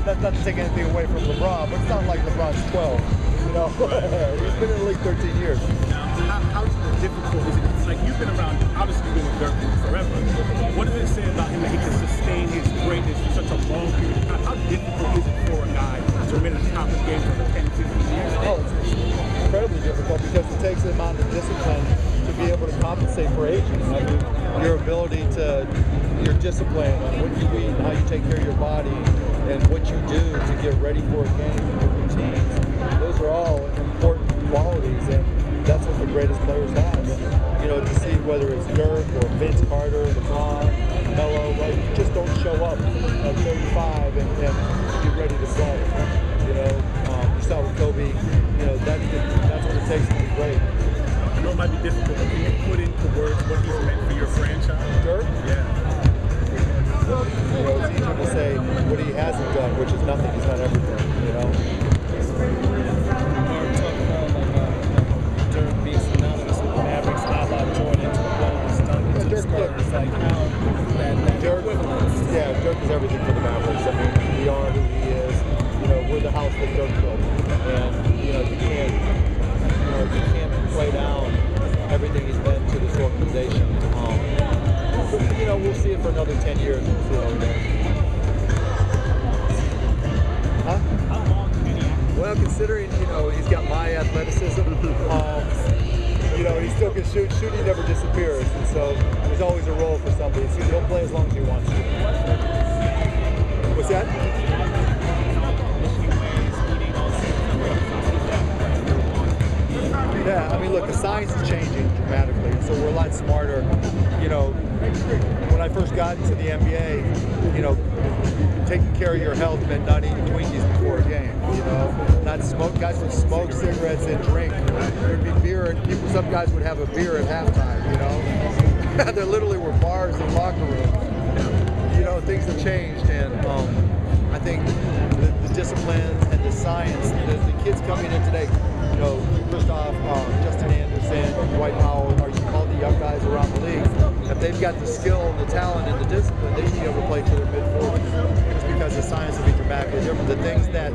that's not to take anything away from LeBron, but it's not like LeBron's 12. You know, he's been in the league 13 years. Now, how difficult is it? It's like you've been around, obviously you've been with Dirk forever. What does it say about him that he can sustain his greatness for such a long period of time? How difficult is it for a guy to remain at the top of the game for 10, 15 years? Oh, it's incredibly difficult because it takes the amount of discipline to be able to compensate for aging. I mean, your ability to, your discipline, what you eat, and how you take care of your body, and what you do to get ready for a game, your routines. Those are all important qualities, and that's what the greatest players have. And, you know, to see whether it's Dirk or Vince Carter, LeBron, Melo, right? You just don't show up at 35 and be ready to play. You know, you saw with Kobe. You know, that's what it takes to be great. I know it might be difficult, but can you put into words what he's meant for your franchise? Dirk? Yeah. You know, it's easier to say what he hasn't done, which is nothing. He's done everything. You know. Dirk being synonymous with the Mavericks, how about Jordan to the Bulls, Duncan to the Spurs? Like how that Dirk, yeah, Dirk is everything for the Mavericks. I mean, we are who he is. You know, we're the house that Dirk built, and you know, you can't play down everything he's been to this organization. You know, we'll see it for another 10 years. We'll see how it goes. Huh? How long did he have? Well, considering, you know, he's got my athleticism, you know, he still can shoot. Shooting never disappears, and so there's always a role for somebody. So he'll play as long as he wants to. What's that? Yeah, I mean, look, the science is changing dramatically, so we're a lot smarter. You know, when I first got into the NBA, you know, taking care of your health meant not eating Twinkies before a game. You know, not smoke. Guys would smoke cigarettes and drink. There'd be beer, and some guys would have a beer at halftime. You know, there literally were bars in locker rooms. You know, things have changed, and I think the disciplines and the science, the kids coming in today. You know, Kristaps, Justin Anderson, Dwight Powell, all the young guys around the league, if they've got the skill and the talent and the discipline, they should be able to play to their mid-40s. Just because the science will be dramatically different. The things that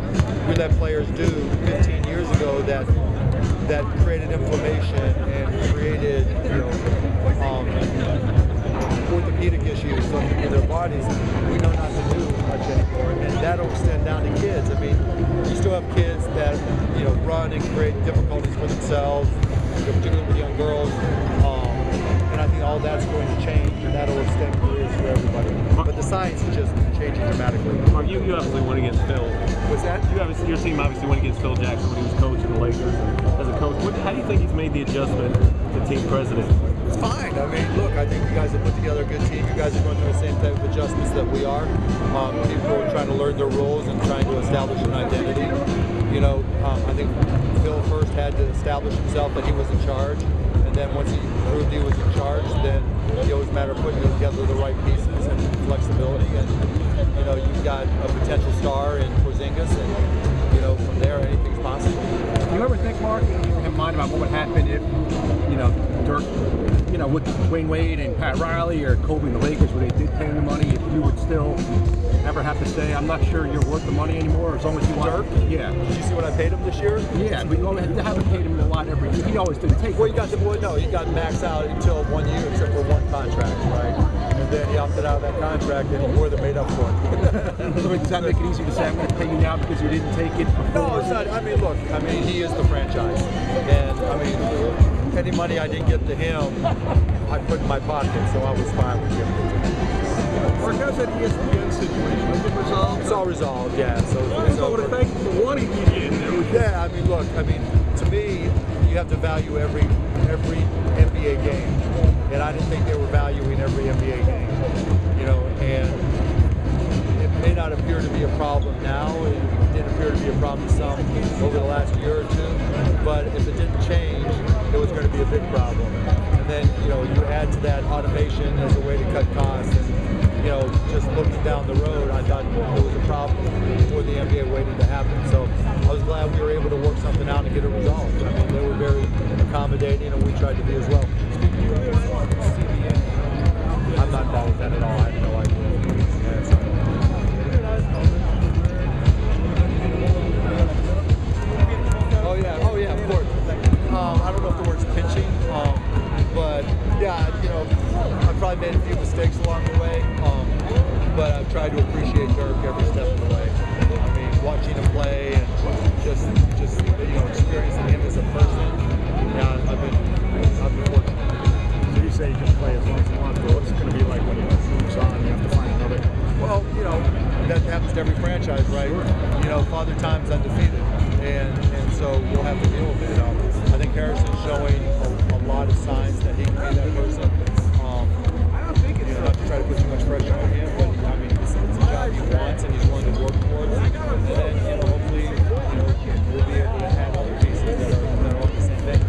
we let players do 15 years ago that created inflammation and created, you know, orthopedic issues in their bodies, we know not to do much anymore, and that'll extend down to kids. I mean, you still have kids that, you know, run and create difficulties for themselves, particularly with young girls, and I think all that's going to change, and that'll extend careers for everybody. But the science is just changing dramatically. Mark, you obviously went against Phil. What's that? Your team obviously went against Phil Jackson when he was coaching the Lakers. And as a coach, how do you think he's made the adjustment to team president? It's fine. I mean, look, I think you guys have put together a good team. You guys are going through the same type of adjustments that we are. People are trying to learn their roles and trying to establish an identity. You know, I think Phil first had to establish himself that he was in charge. And then once he proved he was in charge, then it was a matter of putting together the right pieces and flexibility. And, you know, you've got a potential star in Porzingis, and, you know, from there, anything's possible. Do you ever think, Mark, in mind about what would happen if, you know, Dirk, you know, with Dwayne Wade and Pat Riley or Kobe and the Lakers, where they did pay him the money, if you would still ever have to say, I'm not sure you're worth the money anymore, as long as you want? Dirk? Yeah. Did you see what I paid him this year? Yeah, but you haven't paid him a lot every year. He always didn't take it. Well, you got he got maxed out until 1 year, except for one contract, right? And then he opted out of that contract, and he more than made up for it. So does that make it easy to say, I'm going to pay you now because you didn't take it before? No, it's not. I mean, look, I mean, he is the franchise. And, I mean, any money I didn't get to him, I put in my pocket, so I was fine with giving it to him. Mark, how's that ESPN situation? Has it resolved? It's all resolved, yeah. So I want to thank you for wanting me in there. Yeah, I mean, look, I mean, to me, you have to value every NBA game. And I didn't think they were valuing every NBA game. You know, and it may not appear to be a problem now. It did appear to be a problem to some over the last year or two. But if it didn't change, it was going to be a big problem. And then, you know, you add to that automation as a way to cut costs. And, you know, just looking down the road, I thought it was a problem for the NBA waiting to happen. So I was glad we were able to work something out and get it resolved. I mean, they were very accommodating, and we tried to be as well. I'm not involved with that at all. I have no idea. Yeah, franchise, right? You know, Father Time's undefeated, and so we'll have to deal with it. I think Harrison's showing a lot of signs that he can be that person. You know, not to try to put too much pressure on him, but I mean, it's a job he wants and he's willing to work towards. And then, you know, hopefully, you know, we'll be able to add other pieces that are on the same thing.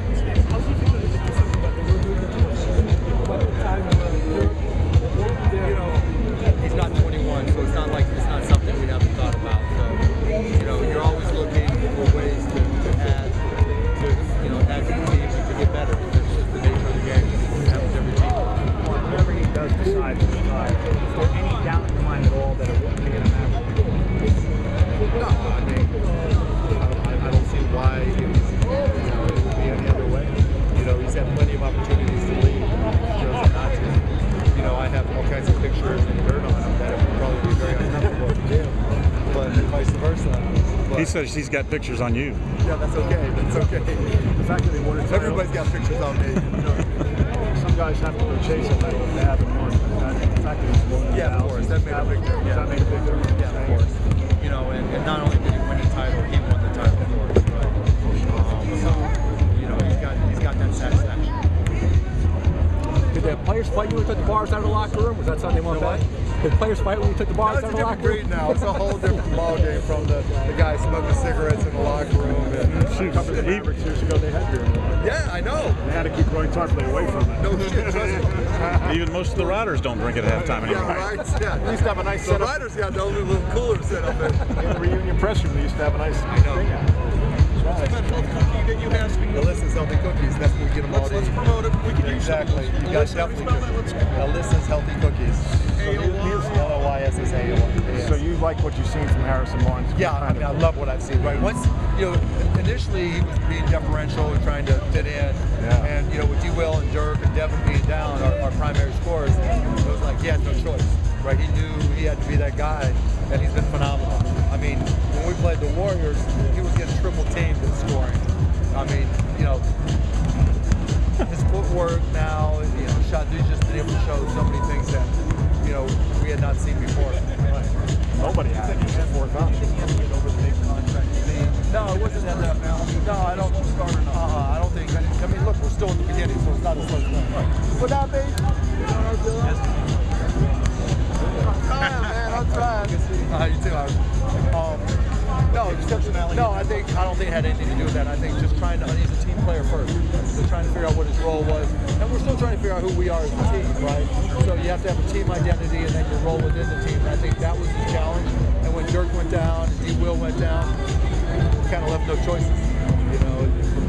You know, he's not 21, so it's not something we haven't thought about. So, you know, you're always looking for ways to add to the team and to get better. It's just the nature of the game. It happens every team. Whatever he does decide to decide, is there any doubt in your mind at all that it won't be in a Maverick? No, I mean, I don't see why it would be any other way. You know, he's had plenty of opportunities to leave. He chose not to. You know, I have all kinds of pictures and dirt on him that would probably be very uncomfortable to do, but vice versa. But, He says he's got pictures on you. yeah, that's okay. That's okay. The fact that they wanted to. Everybody's got pictures on me. You know? Some guys have to go chase a medal if they haven't won. The fact that he's won. Yeah, of course. That made a big difference. That made a big difference. Yeah, of course. You know, and not only did he win the title, he won the title for us, right? So, you know, he's got that satisfaction. Did the players fight you when you took the bars out of the locker room? Was that something they want The what? back? Did players fight when you took the bars No, out it's of a the different locker room? breed now. It's a whole different ball game from the guy smoking cigarettes in the locker room. And, A couple of Mavericks years ago, they had beer. yeah, I know. They had to keep Roy Tarpley away from it. No shit, trust me. Even most of the riders don't drink at halftime Yeah, anymore. right? Yeah. They used to have a nice The setup. Riders got the only little cooler set up there. In the reunion press room, they used to have a nice know. thing out. Alyssa's Healthy Cookies. That's what we get them all to eat. Promote it. We can use Exactly. You guys definitely do. Alyssa's Healthy Cookies. L-O-Y-S-S-A-O-N. So you like what you've seen from Harrison Barnes? Yeah, I mean, I love what I've seen. Right, once initially he was being deferential and trying to fit in, and with D. Will and Dirk and Devin being down, our primary scorers, it was like he had no choice. Right, he knew he had to be that guy, and he's been phenomenal. I mean, when we played the Warriors, he was getting triple teamed in scoring. I mean, his footwork now, shot. He's just been able to show so many things that we had not seen before. Right. Nobody had. Fourth option. Over the big contract. No, it wasn't that. No, I don't. I don't think. I mean, look, we're still in the beginning, so it's not a slow start. What up, babe? Man, I'm trying. You too. No, I don't think it had anything to do with that. I think just trying to. He's a team player first. So trying to figure out what his role was, and we're still trying to figure out who we are as a team, right? So you have to have a team identity, and then your role within the team. And I think that was the challenge. And when Dirk went down, and D. Will went down, we kind of left no choices.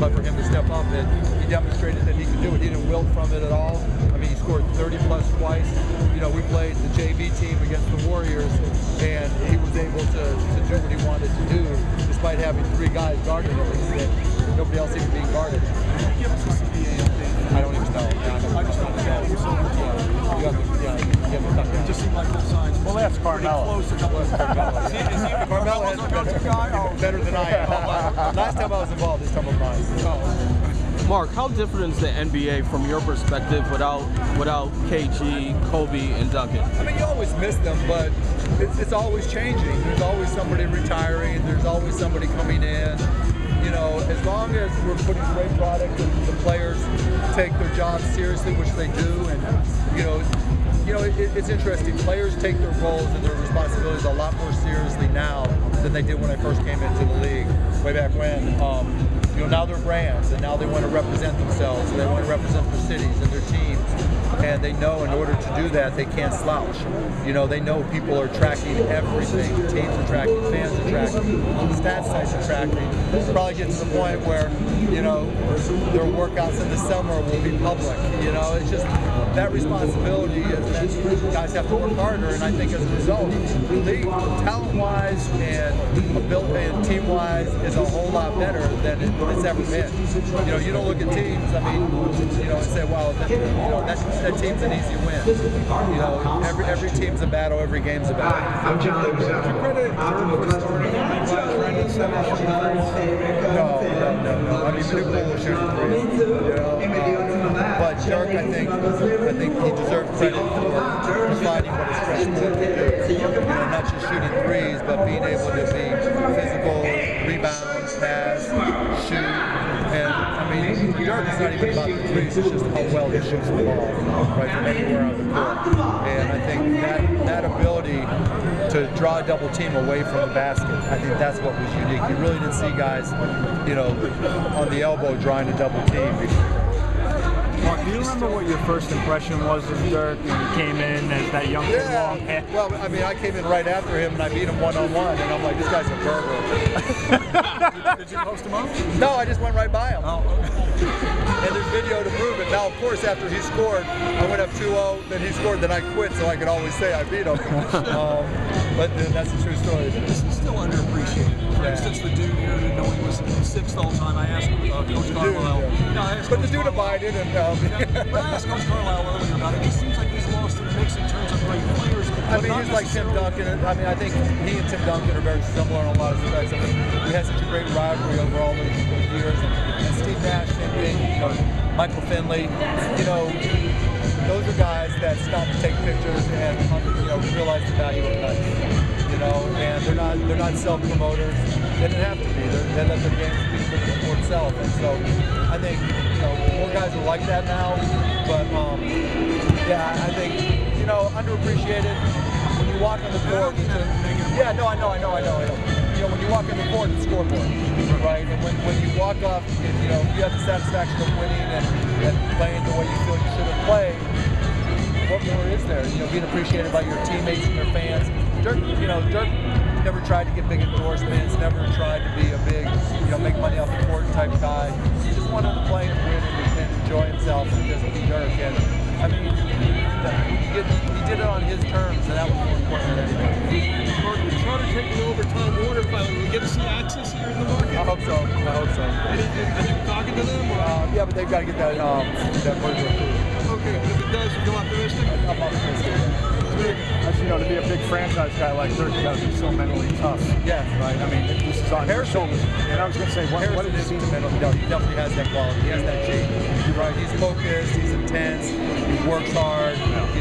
But for him to step up, and he demonstrated that he could do it. He didn't wilt from it at all. I mean, he scored 30 plus twice. We played the JV team against the Warriors, and he was able to do what he wanted to do, despite having 3 guys guarding him. And nobody else even being guarded. I don't even know. I just don't know. You have to cut down. Just seemed like those signs. Well, that's Carmelo. Carmelo has been better than I am. Last time I was involved, this time I'm not. Mark, how different is the NBA from your perspective without KG, Kobe, and Duncan? I mean, you always miss them, but it's always changing. There's always somebody retiring. There's always somebody coming in. As long as we're putting great product and the players take their jobs seriously, which they do, and it's interesting. Players take their roles and their responsibilities a lot more seriously now than they did when I first came into the league way back when. Now they're brands, and now they want to represent themselves, and they want to represent their cities and their teams. And they know in order to do that, they can't slouch. They know people are tracking everything. Teams are tracking, fans are tracking, stats sites are tracking. It's probably getting to the point where, their workouts in the summer will be public. It's just that responsibility is that guys have to work harder. And I think as a result, the league, talent-wise and ability and team-wise, is a whole lot better than it's ever been. You don't look at teams, and say, wow, that team's an easy win. Every team's a battle, every game's a battle. I'm John Lewis. No. I mean, Manute will shoot threes. But Dirk, I think he deserves credit for defining what a stretch forward is. You know, not just shooting threes, but being able to be physical, rebound, pass, shoot. And I mean, Dirk is not even about the threes; it's just how well he shoots the ball, right, from anywhere on the court. And I think that ability to draw a double team away from the basket, I think that's what was unique. You really didn't see guys, you know, on the elbow drawing a double team. Mark, do you remember what your first impression was of Dirk when he came in as that young kid? Yeah, well, I mean, I came in right after him and I beat him one-on-one, and I'm like, this guy's a burglar. Did you post him up? No, I just went right by him. Oh, okay. And there's video to prove it. Now, of course, after he scored, I went up 2-0, then he scored, then I quit, so I could always say I beat him. But that's a true story. This is still underappreciated. For instance, the dude here, you know, he was sixth all time. I asked Coach Carlisle. Yeah. No, I asked but Coach the dude Carlisle. abided, and But I asked Coach Carlisle earlier about it. It seems like he's lost in the mix in terms of great players. I mean, he's like Tim Duncan. I mean, I think he and Tim Duncan are very similar in a lot of respects. I mean, we had such a great rivalry over all those years. And Steve Nash, same thing. You know, Michael Finley. You know, those are guys that stop to take pictures and, you know, realize the value of nights. You know, and they're not self-promoters. They didn't have to be. They let their game speak for itself. And so I think, you know, more guys are like that now. But yeah, I think, you know, underappreciated. When you walk on the court, yeah, no, I know. You know, when you walk on the court, it's scoreboard, right? And when you walk off, you know, you have the satisfaction of winning and playing the way you feel you should have played. What more is there? You know, being appreciated by your teammates and your fans. Dirk never tried to get big endorsements, never tried to be a big, you know, make money off the court type guy. He just wanted to play and win and enjoy himself and just be Dirk. And I mean, he did it on his terms, and that was more important than anything. Mark, we try to take an overtime water pilot. Will we get to see Access here in the market? I hope so. Are you talking to them? Or? Yeah, but they've got to get that merger approved. Okay, but if it does, you feel optimistic? I'm optimistic. As you know, to be a big franchise guy like Dirk, you got to be so mentally tough. Yeah, Right? I mean, this is on your shoulders. And I was going to say, what did you see? He definitely has that quality. He has that gene. You're right. He's focused. He's intense. He works hard. Yeah. He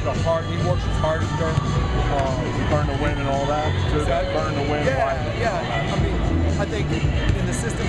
works as hard as Dirk. Burn to win and all that. Burn to win. Yeah. I mean, I think in the system